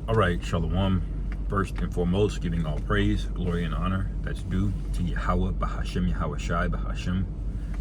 All right, Shalom. First and foremost, giving all praise, glory, and honor that's due to Yahweh, Bahashem, Yahweh Shai, Bahashem,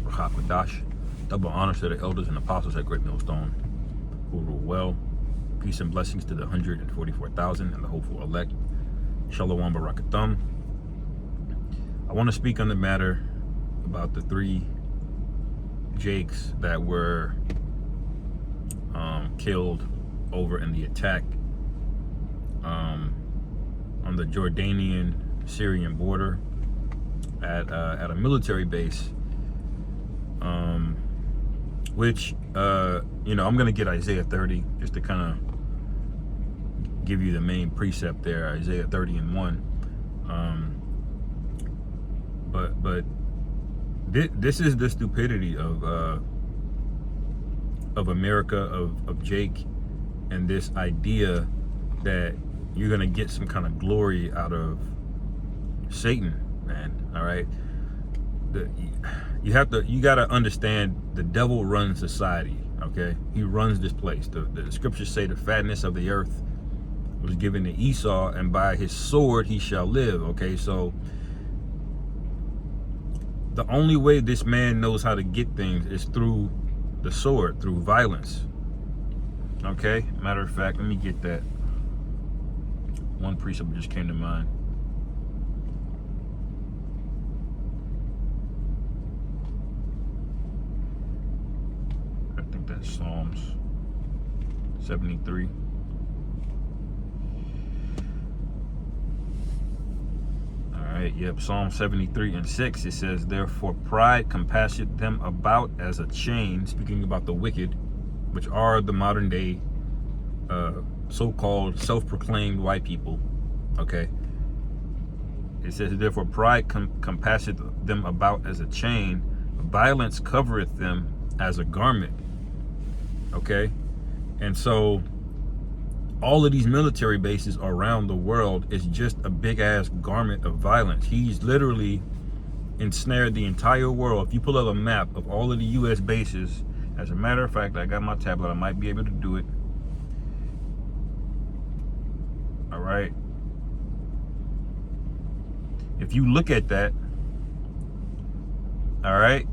Ruach HaKodesh. Double honor to the elders and apostles at Great Millstone who rule well. Peace and blessings to the 144,000 and the hopeful elect. Shalom Barakathum. I want to speak on the matter about the three Jakes that were killed over in the attack on the Jordanian-Syrian border at a military base, which I'm gonna get Isaiah 30 just to kind of give you the main precept there, Isaiah 30 and 1. But this is the stupidity of America, of Jake, and this idea that you're gonna get some kind of glory out of Satan, man. All right, you gotta understand the devil runs society. Okay, he runs this place. The scriptures say the fatness of the earth was given to Esau, and by his sword he shall live. Okay, so the only way this man knows how to get things is through the sword, through violence. Okay, matter of fact, let me get that. One precept just came to mind. I think that's Psalms 73. Yep, Psalm 73 and 6, it says, therefore pride compasseth them about as a chain, speaking about the wicked, which are the modern day so-called self-proclaimed white people. Okay, it says, therefore pride compasseth them about as a chain, violence covereth them as a garment. Okay, and so all of these military bases around the world is just a big ass garment of violence. He's literally ensnared the entire world. If you pull up a map of all of the US bases, as a matter of fact, I got my tablet, I might be able to do it. All right. If you look at that, all right,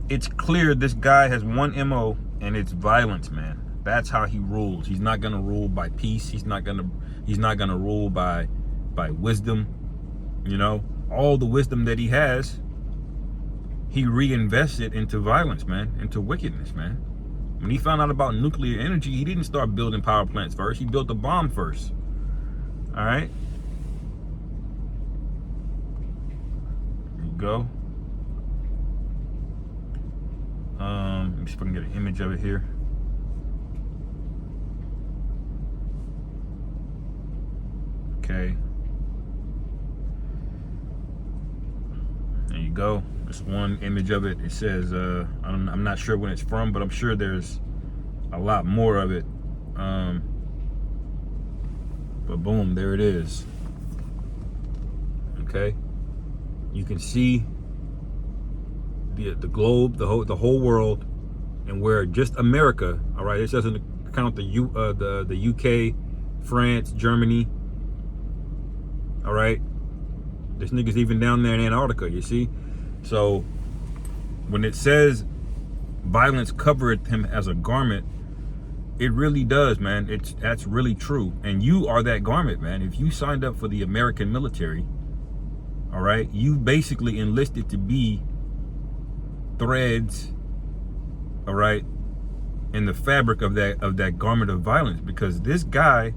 it's clear this guy has one MO, and it's violence, man. That's how he rules. He's not gonna rule by peace. He's not gonna rule by wisdom. You know, all the wisdom that he has, he reinvested into violence, man, into wickedness, man. When he found out about nuclear energy, he didn't start building power plants first. He built a bomb first. All right. There you go. Let me see if I can get an image of it here. Okay, there you go. There's one image of it. It says, I'm not sure when it's from, but I'm sure there's a lot more of it. But boom, there it is. Okay, you can see the globe, the whole world, and where just America. All right, this doesn't count the UK, France, Germany. All right, this nigga's even down there in Antarctica, you see? So when it says violence covereth him as a garment, it really does, man. That's really true. And you are that garment, man. If you signed up for the American military, all right, you basically enlisted to be threads, all right, in the fabric of that garment of violence, because this guy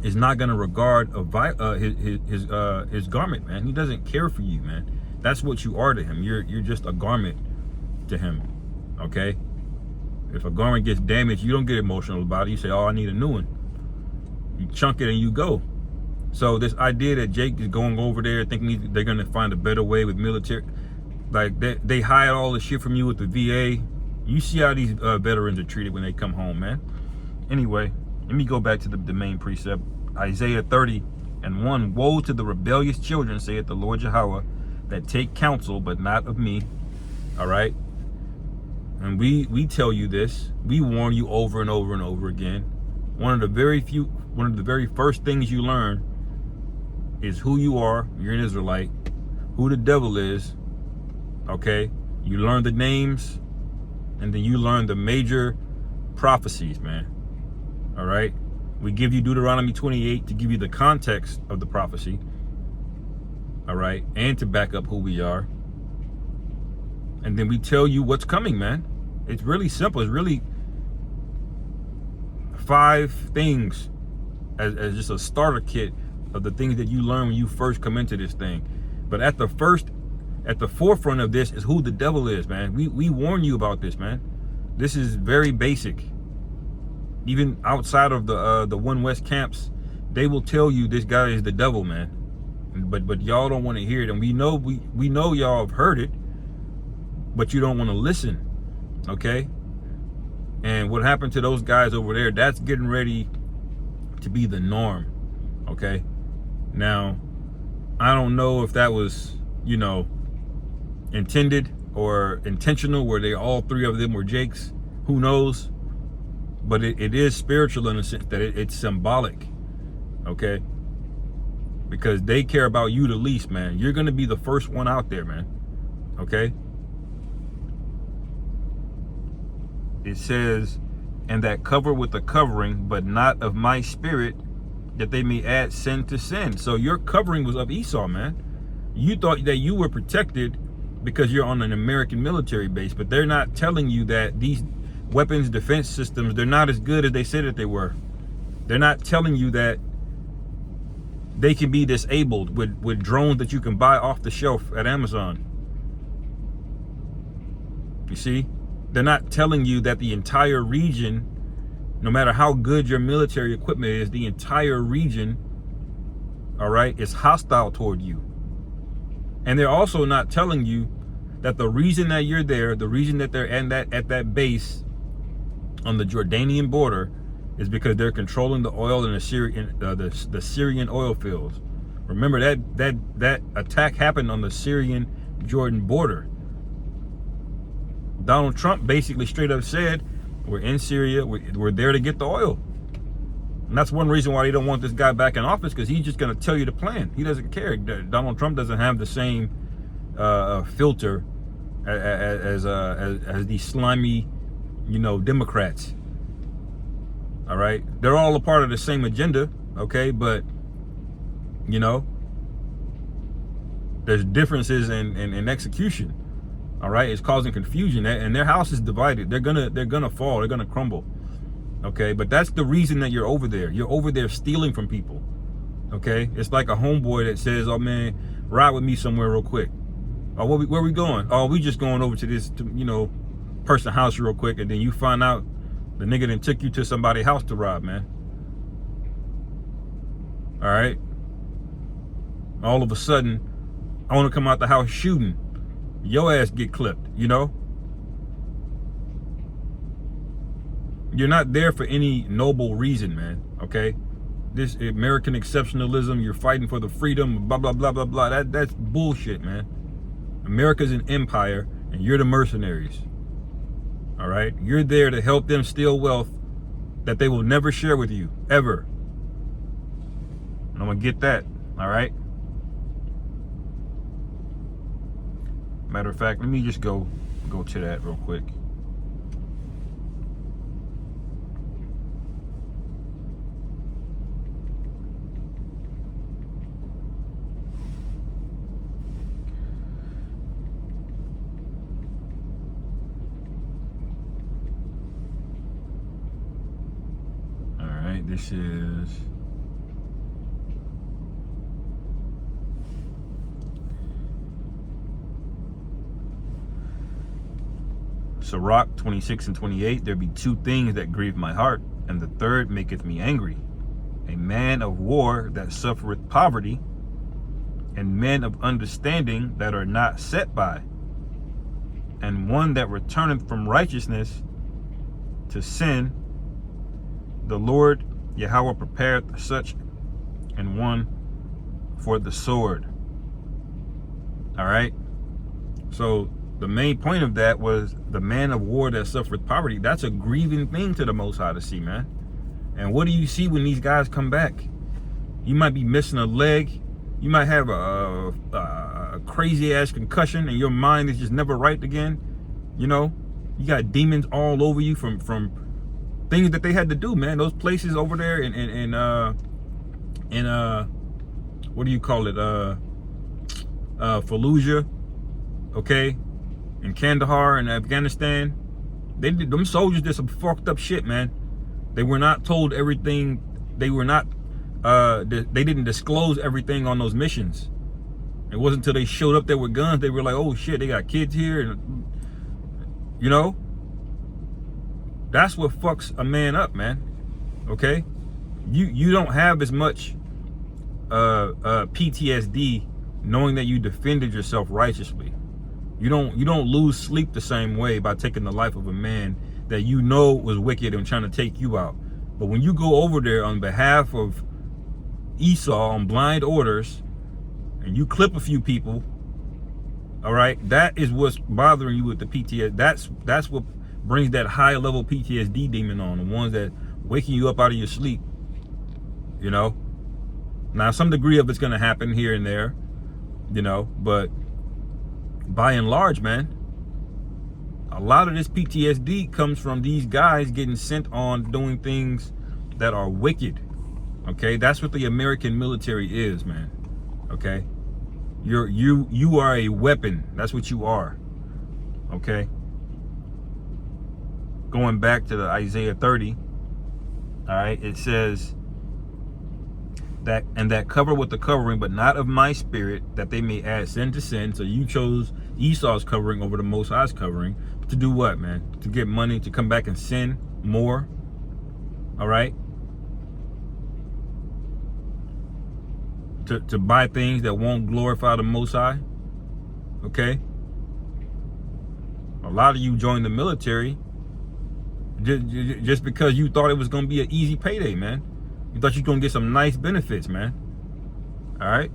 is not going to regard his garment, man. He doesn't care for you, man. That's what you are to him. You're just a garment to him. Okay, if a garment gets damaged, you don't get emotional about it. You say, oh, I need a new one. You chunk it and you go. So this idea that Jake is going over there thinking they're going to find a better way with military, like they hide all the shit from you with the VA. You see how these veterans are treated when they come home, man. Anyway, let me go back to the main precept. Isaiah 30 and 1. Woe to the rebellious children, saith the Lord Yahweh, that take counsel, but not of me. All right. And we tell you this. We warn you over and over and over again. one of the very first things you learn is who you are. You're an Israelite. Who the devil is. Okay? You learn the names, and then you learn the major prophecies, man. All right? We give you Deuteronomy 28 to give you the context of the prophecy. All right? And to back up who we are. And then we tell you what's coming, man. It's really simple. It's really 5 things as just a starter kit of the things that you learn when you first come into this thing. But at the forefront of this is who the devil is, man. We warn you about this, man. This is very basic. Even outside of the One West camps, they will tell you this guy is the devil, man. But y'all don't want to hear it, and we know y'all have heard it, but you don't want to listen. Okay? And what happened to those guys over there, that's getting ready to be the norm. Okay? Now, I don't know if that was, intended or intentional, where they all 3 of them were Jakes. Who knows? But it is spiritual in the sense that it's symbolic. Okay? Because they care about you the least, man. You're going to be the first one out there, man. Okay? It says, and that cover with the covering, but not of my spirit, that they may add sin to sin. So your covering was of Esau, man. You thought that you were protected because you're on an American military base, but they're not telling you that these weapons defense systems, they're not as good as they said that they were. They're not telling you that they can be disabled with drones that you can buy off the shelf at Amazon. You see? They're not telling you that the entire region, no matter how good your military equipment is, the entire region, all right, is hostile toward you. And they're also not telling you that the reason that you're there, the reason that they're at that base on the Jordanian border, is because they're controlling the oil in the Syrian oil fields. Remember that attack happened on the Syrian-Jordan border. Donald Trump basically straight up said, we're in Syria, we're there to get the oil. And that's one reason why they don't want this guy back in office, because he's just going to tell you the plan. He doesn't care. Donald Trump doesn't have the same filter as these slimy, Democrats. All right? They're all a part of the same agenda, okay? But, there's differences in execution. All right, it's causing confusion, and their house is divided. They're gonna fall. They're gonna crumble. Okay, but that's the reason that you're over there. You're over there stealing from people. Okay, it's like a homeboy that says, "Oh man, ride with me somewhere real quick." Oh, where we going? Oh, we just going over to this, person house real quick, and then you find out the nigga done took you to somebody's house to rob, man. All right. All of a sudden, I want to come out the house shooting. Your ass get clipped, You're not there for any noble reason, man, okay? This American exceptionalism, you're fighting for the freedom, blah, blah, blah, blah, blah. That's bullshit, man. America's an empire, and you're the mercenaries, all right? You're there to help them steal wealth that they will never share with you, ever. And I'm going to get that, all right? Matter of fact, let me just go to that real quick. All right, this is Sirach 26 and 28, there be 2 things that grieve my heart, and the third maketh me angry. A man of war that suffereth poverty, and men of understanding that are not set by, and one that returneth from righteousness to sin. The Lord Yahweh prepareth such and one for the sword. All right. So the main point of that was the man of war that suffereth poverty. That's a grieving thing to the Most High to see, man. And what do you see when these guys come back? You might be missing a leg. You might have a crazy ass concussion and your mind is just never right again. You know, you got demons all over you from things that they had to do, man. Those places over there in what do you call it? Fallujah, okay, in Kandahar in Afghanistan. Them soldiers did some fucked up shit, man. They were not told everything. They were not. They didn't disclose everything on those missions. It wasn't until they showed up there with guns they were like, oh shit, they got kids here, and you know, that's what fucks a man up, man. Okay, you don't have as much PTSD knowing that you defended yourself righteously. You don't lose sleep the same way by taking the life of a man that you know was wicked and trying to take you out. But when you go over there on behalf of Esau on blind orders and you clip a few people, all right, that is what's bothering you with the PTSD. That's what brings that high level PTSD demon on, the ones that waking you up out of your sleep. You know, now some degree of it's going to happen here and there, you know, but by and large, man, a lot of this PTSD comes from these guys getting sent on doing things that are wicked. Okay, that's what the American military is, man. Okay, you are a weapon. That's what you are. Okay. Going back to the Isaiah 30, all right, it says that, and that cover with the covering, but not of my spirit, that they may add sin to sin. So you chose Esau's covering over the Most High's covering to do what, man? To get money, to come back and sin more. All right. To buy things that won't glorify the Most High. Okay. A lot of you joined the military just because you thought it was going to be an easy payday, man. You thought you were going to get some nice benefits, man. All right.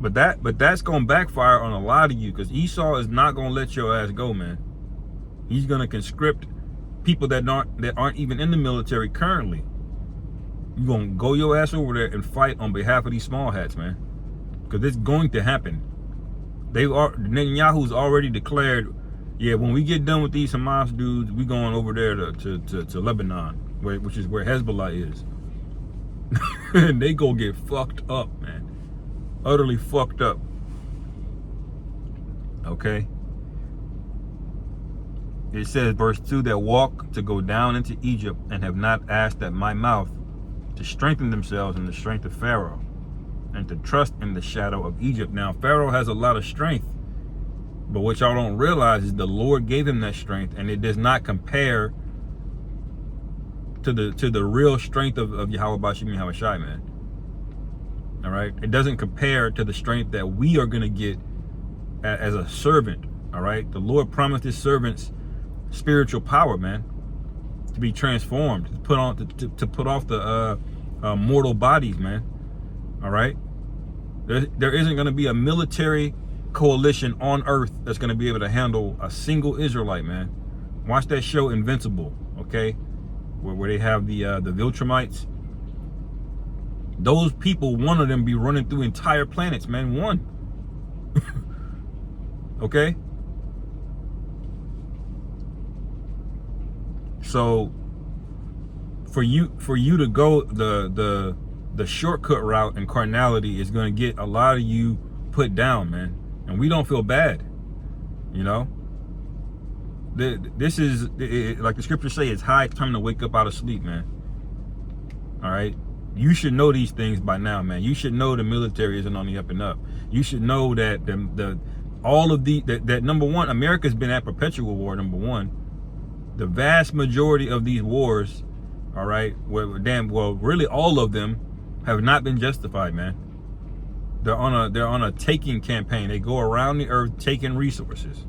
But that's going to backfire on a lot of you, because Esau is not going to let your ass go, man. He's going to conscript people that aren't even in the military currently. You're going to go your ass over there and fight on behalf of these small hats, man. Because it's going to happen. Netanyahu's already declared, yeah, when we get done with these Hamas dudes, we going over there to Lebanon, which is where Hezbollah is. And they go get fucked up, man. Utterly fucked up. Okay. It says, verse 2, that walk to go down into Egypt and have not asked at my mouth to strengthen themselves in the strength of Pharaoh and to trust in the shadow of Egypt. Now, Pharaoh has a lot of strength, but what y'all don't realize is the Lord gave him that strength, and it does not compare to the real strength of Yahweh Bashim Yahweh Shai, man. All right, it doesn't compare to the strength that we are going to get as a servant. All right, the Lord promised his servants spiritual power, man, to be transformed, to put on to put off the mortal bodies, man. All right, there isn't going to be a military coalition on earth that's going to be able to handle a single Israelite, man. Watch that show Invincible, okay, where they have the Viltrumites. Those people, one of them be running through entire planets, man. One. Okay. So for you to go the shortcut route and carnality is going to get a lot of you put down, man. And we don't feel bad, you know. This is, like the scriptures say, it's high time to wake up out of sleep, man. All right. You should know these things by now, man. You should know the military isn't on the up and up. You should know that that number one, America's been at perpetual war. Number one, the vast majority of these wars, all right, really all of them have not been justified, man. They're on a taking campaign. They go around the earth taking resources.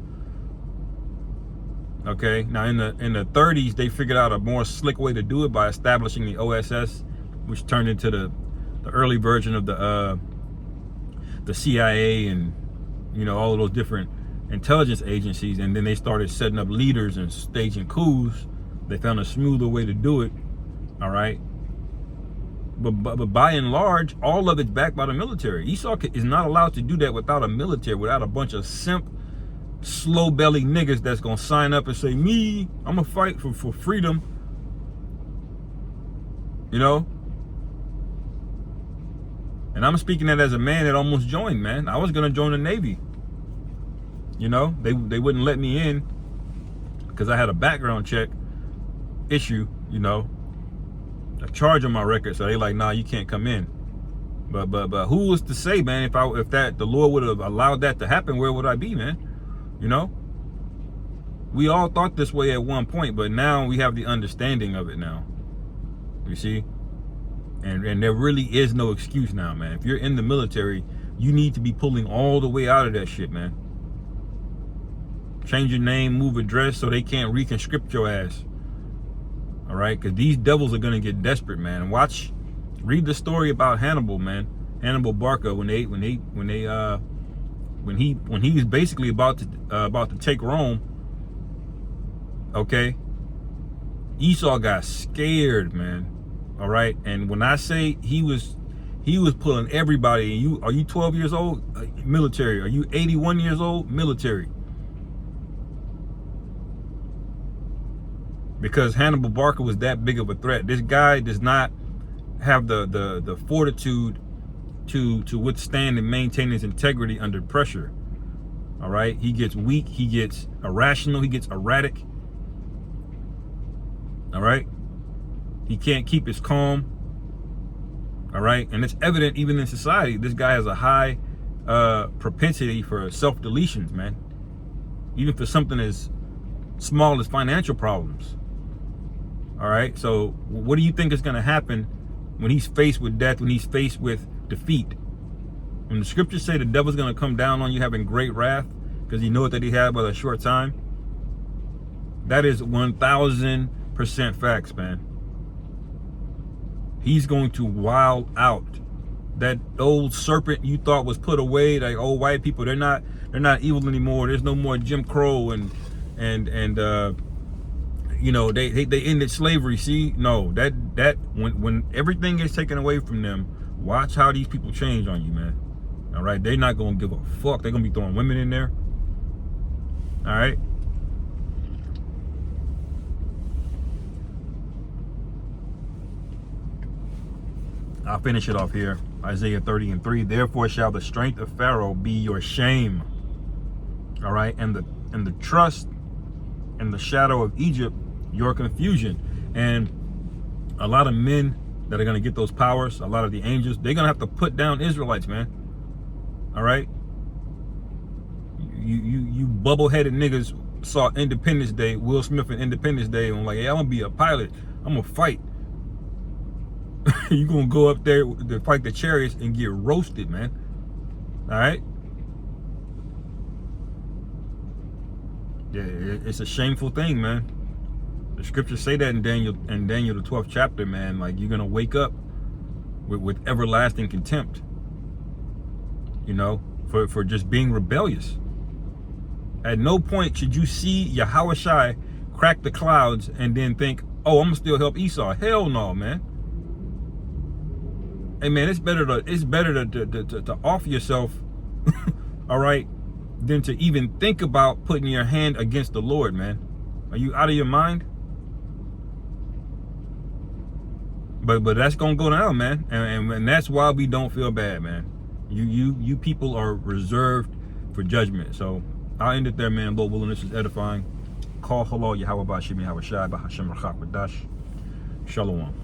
Okay, now in the 30s, they figured out a more slick way to do it by establishing the OSS, which turned into the early version of the CIA and, you know, all of those different intelligence agencies. And then they started setting up leaders and staging coups. They found a smoother way to do it, All right. But by and large, all of it's backed by the military. Esau is not allowed to do that without a military, without a bunch of simp, slow-bellied niggas that's going to sign up and say, me, I'm going to fight for freedom. You know? And I'm speaking that as a man that almost joined, man. I was going to join the Navy. You know? They wouldn't let me in because I had a background check issue, you know. A charge on my record, so they like, nah, you can't come in. But who was to say, man, if that the Lord would have allowed that to happen, where would I be, man? You know? We all thought this way at one point, but now we have the understanding of it now. You see? And there really is no excuse now, man. If you're in the military, you need to be pulling all the way out of that shit, man. Change your name, move address so they can't reconscript your ass. All right, because these devils are gonna get desperate, man. Read the story about Hannibal, man. Hannibal Barca when he was basically about to take Rome. Okay, Esau got scared, man. All right, and when I say he was pulling everybody. And are you 12 years old? Military. Are you 81 years old? Military. Because Hannibal Barca was that big of a threat. This guy does not have the fortitude to withstand and maintain his integrity under pressure. All right, he gets weak, he gets irrational, he gets erratic. All right, he can't keep his calm. All right, and it's evident even in society. This guy has a high propensity for self-deletions, man. Even for something as small as financial problems. All right, so what do you think is going to happen when he's faced with death, when he's faced with defeat? When the scriptures say the devil's going to come down on you having great wrath because he knows that he had but a short time, that is 1000% facts, man. He's going to wild out. That old serpent you thought was put away, like old white people, they're not evil anymore. There's no more Jim Crow and you know, they ended slavery. See, no, that when everything gets taken away from them, watch how these people change on you, man. All right, they're not gonna give a fuck. They're gonna be throwing women in there. All right. I'll finish it off here. Isaiah 30:3. Therefore shall the strength of Pharaoh be your shame. All right, and the trust and the shadow of Egypt your confusion. And a lot of men that are going to get those powers, a lot of the angels, they're going to have to put down Israelites, man. All right, you bubble-headed niggas saw Independence Day, Will Smith and Independence Day, and like, hey, I'm gonna be a pilot, I'm gonna fight. You gonna go up there to fight the chariots and get roasted, man. All right. Yeah, it's a shameful thing, man. The scriptures say that in Daniel the 12th chapter, man. Like, you're gonna wake up with everlasting contempt, you know, for just being rebellious. At no point should you see Yahushua crack the clouds and then think, oh, I'm gonna still help Esau. Hell no, man. Hey man, it's better to off yourself, all right, than to even think about putting your hand against the Lord, man. Are you out of your mind? But that's gonna go down, man, and that's why we don't feel bad, man. You people are reserved for judgment. So I'll end it there, man. Lord willing, this is edifying. Call halal Yahweh Bashim Yahweh Shai Bahashem Rachak Badash. Shalom.